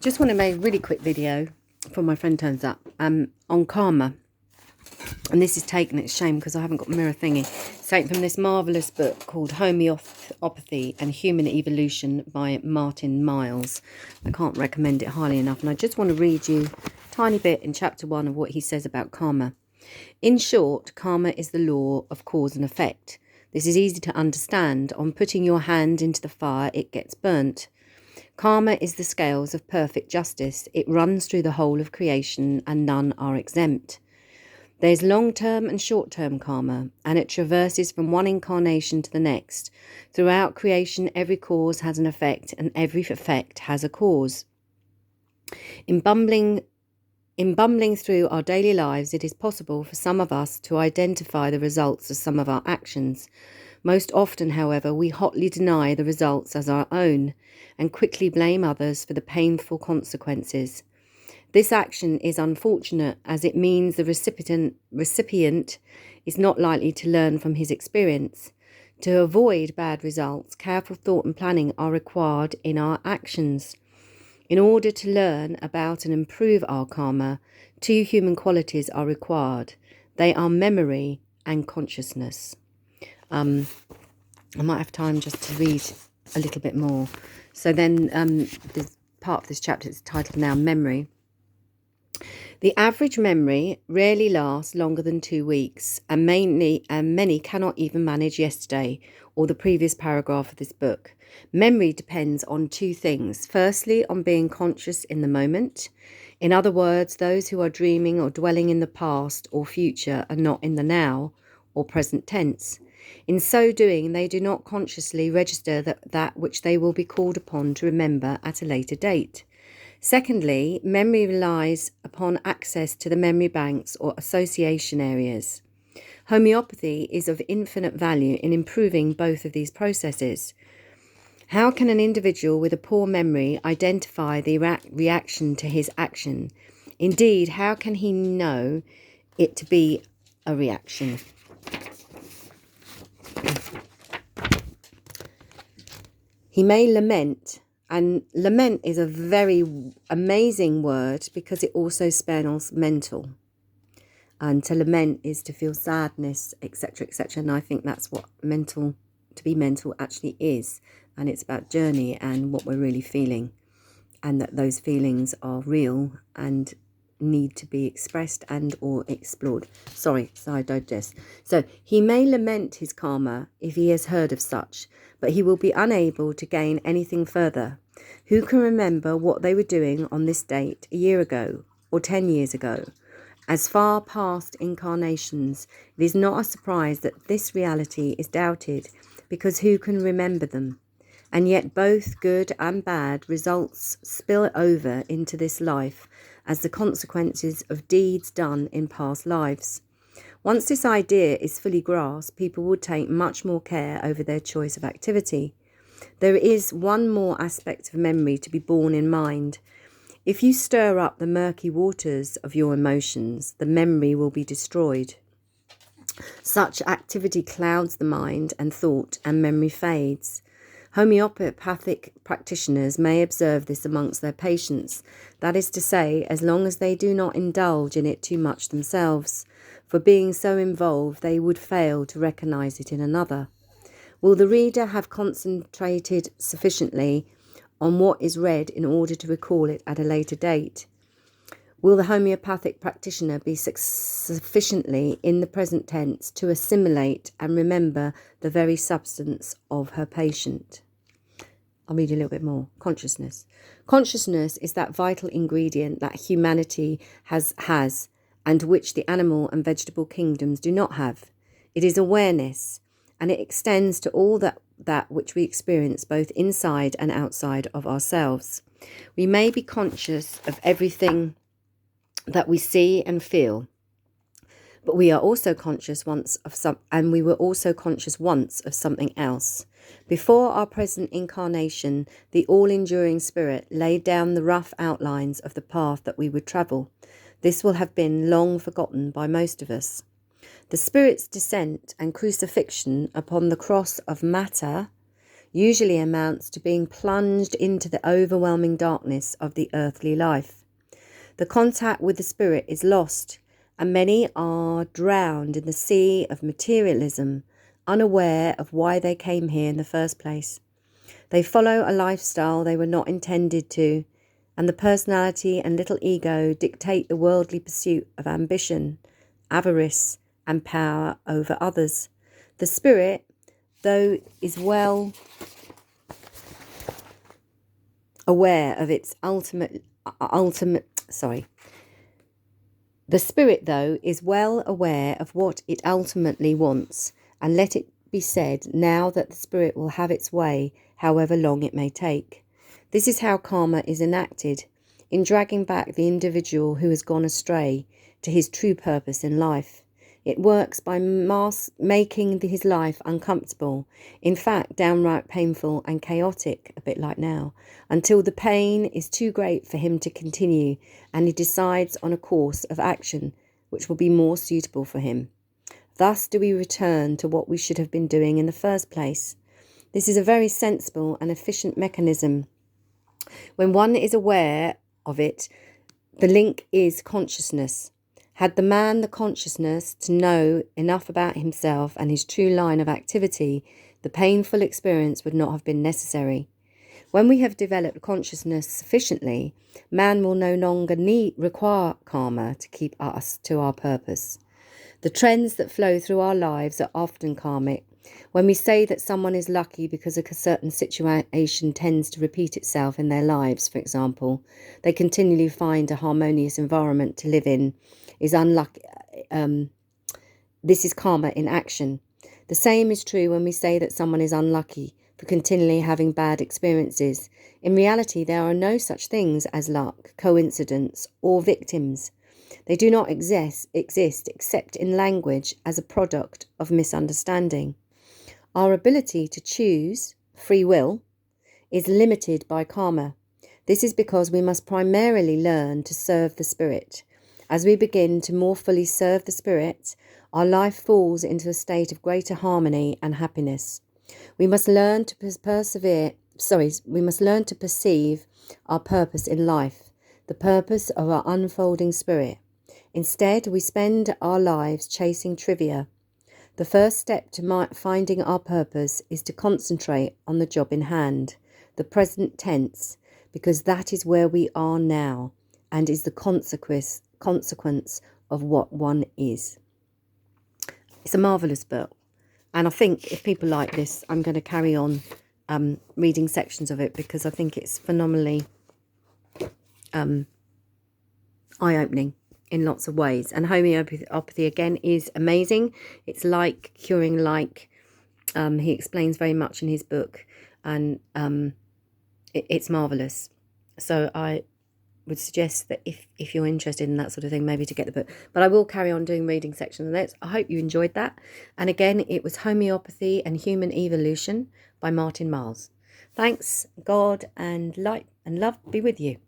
Just want to make a really quick video before my friend turns up on karma. And this is taken, it's a shame because I haven't got a mirror thingy. It's taken from this marvellous book called Homoeopathy and Human Evolution by Martin Miles. I can't recommend it highly enough. And I just want to read you a tiny bit in chapter 1 of what he says about karma. In short, karma is the law of cause and effect. This is easy to understand. On putting your hand into the fire, it gets burnt. Karma is the scales of perfect justice. It runs through the whole of creation and none are exempt. There's long-term and short-term karma, and it traverses from one incarnation to the next. Throughout creation, every cause has an effect, and every effect has a cause. In bumbling through our daily lives, it is possible for some of us to identify the results of some of our actions. Most often, however, we hotly deny the results as our own and quickly blame others for the painful consequences. This action is unfortunate as it means the recipient is not likely to learn from his experience. To avoid bad results, careful thought and planning are required in our actions. In order to learn about and improve our karma, two human qualities are required. They are memory and consciousness. I might have time just to read a little bit more. So then this part of this chapter is titled now Memory. The average memory rarely lasts longer than 2 weeks, and many cannot even manage yesterday or the previous paragraph of this book. Memory depends on two things. Firstly, on being conscious in the moment. In other words, those who are dreaming or dwelling in the past or future are not in the now or present tense. In so doing, they do not consciously register that which they will be called upon to remember at a later date. Secondly, memory relies upon access to the memory banks or association areas. Homoeopathy is of infinite value in improving both of these processes. How can an individual with a poor memory identify the reaction to his action? Indeed, how can he know it to be a reaction? He may lament, and lament is a very amazing word because it also spells mental. And to lament is to feel sadness, etc., etc. And I think that's what to be mental actually is. And it's about journey and what we're really feeling. And that those feelings are real and need to be expressed and or explored. Sorry, so I digest. So he may lament his karma if he has heard of such, but he will be unable to gain anything further. Who can remember what they were doing on this date a year ago or 10 years ago? As far past incarnations, it is not a surprise that this reality is doubted, because who can remember them? And yet both good and bad results spill over into this life as the consequences of deeds done in past lives. Once this idea is fully grasped, people will take much more care over their choice of activity. There is one more aspect of memory to be borne in mind. If you stir up the murky waters of your emotions, the memory will be destroyed. Such activity clouds the mind and thought, and memory fades. Homoeopathic practitioners may observe this amongst their patients, that is to say, as long as they do not indulge in it too much themselves, for being so involved they would fail to recognise it in another. Will the reader have concentrated sufficiently on what is read in order to recall it at a later date? Will the homeopathic practitioner be sufficiently in the present tense to assimilate and remember the very substance of her patient? I'll read a little bit more. Consciousness. Consciousness is that vital ingredient that humanity has, and which the animal and vegetable kingdoms do not have. It is awareness, and it extends to all that which we experience both inside and outside of ourselves. We may be conscious of everything that we see and feel, but we are also conscious once of we were also conscious once of something else. Before our present incarnation, the all-enduring spirit laid down the rough outlines of the path that we would travel. This will have been long forgotten by most of us. The spirit's descent and crucifixion upon the cross of matter usually amounts to being plunged into the overwhelming darkness of the earthly life. The contact with the spirit is lost, and many are drowned in the sea of materialism, unaware of why they came here in the first place. They follow a lifestyle they were not intended to, and the personality and little ego dictate the worldly pursuit of ambition, avarice, and power over others. The spirit, though, is well aware of its The spirit, though, is well aware of what it ultimately wants, and let it be said now that the spirit will have its way, however long it may take. This is how karma is enacted, in dragging back the individual who has gone astray to his true purpose in life. It works by making his life uncomfortable, in fact downright painful and chaotic, a bit like now, until the pain is too great for him to continue and he decides on a course of action which will be more suitable for him. Thus do we return to what we should have been doing in the first place. This is a very sensible and efficient mechanism. When one is aware of it, the link is consciousness. Had the man the consciousness to know enough about himself and his true line of activity, the painful experience would not have been necessary. When we have developed consciousness sufficiently, man will no longer require karma to keep us to our purpose. The trends that flow through our lives are often karmic. When we say that someone is lucky because a certain situation tends to repeat itself in their lives, for example, they continually find a harmonious environment to live in, is unlucky. This is karma in action. The same is true when we say that someone is unlucky for continually having bad experiences. In reality, there are no such things as luck, coincidence, or victims. They do not exist except in language as a product of misunderstanding. Our ability to choose, free will, is limited by karma. This is because we must primarily learn to serve the spirit. As we begin to more fully serve the spirit, our life falls into a state of greater harmony and happiness. We must learn to perceive our purpose in life, the purpose of our unfolding spirit. Instead, we spend our lives chasing trivia. The first step to finding our purpose is to concentrate on the job in hand, the present tense, because that is where we are now and is the consequence of what one is. It's a marvellous book, and I think if people like this, I'm going to carry on reading sections of it because I think it's phenomenally eye-opening in lots of ways. And homeopathy again is amazing. It's like curing like. He explains very much in his book, and it's marvellous. So I would suggest that if you're interested in that sort of thing, maybe to get the book. But I will carry on doing reading sections on it. I hope you enjoyed that. And again, it was Homeopathy and Human Evolution by Martin Miles. Thanks, God and light and love be with you.